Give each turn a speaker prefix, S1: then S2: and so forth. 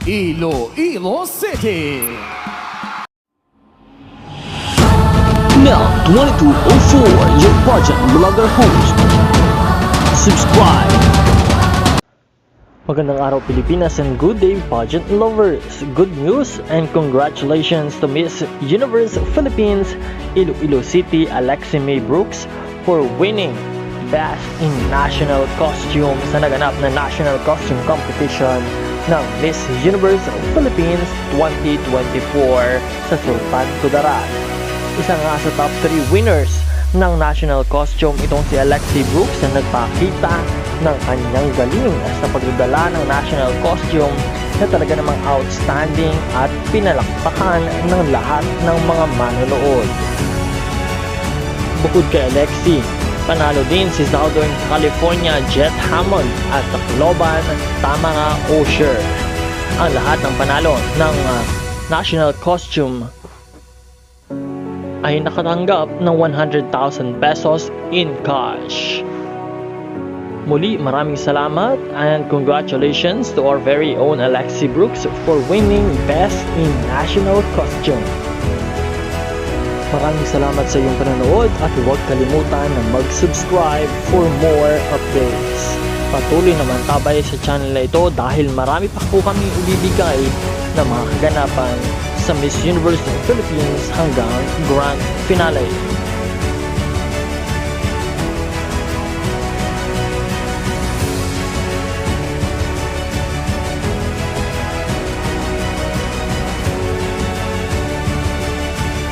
S1: Iloilo City.
S2: Now 2204, your pageant vlogger host. Subscribe! Magandang araw Pilipinas and good day pageant lovers! Good news and congratulations to Miss Universe Philippines Iloilo City Alexi May Brooks for winning Best in National Costume sa naganap na National Costume Competition ng Miss Universe Philippines 2024 sa Sultan Kudarat. Isa nga sa top 3 winners ng National Costume itong si Alexi Brooks na nagpakita ng kanyang galing sa pagdadala ng National Costume na talaga namang outstanding at pinalakpakan ng lahat ng mga manonood. Bukod kay Alexi, panalo din si Southern California Jet Hammond at Tacloban Tamara Osher. Ang lahat ng panalo ng National Costume ay nakatanggap ng 100,000 pesos in cash. Muli maraming salamat and congratulations to our very own Alexi Brooks for winning Best in National Costume. Maraming salamat sa iyong panonood at huwag kalimutan na mag-subscribe for more updates. Patuloy naman tabay sa channel na ito dahil marami pa po kami ibibigay na mga kaganapan sa Miss Universe Philippines hanggang Grand Finale.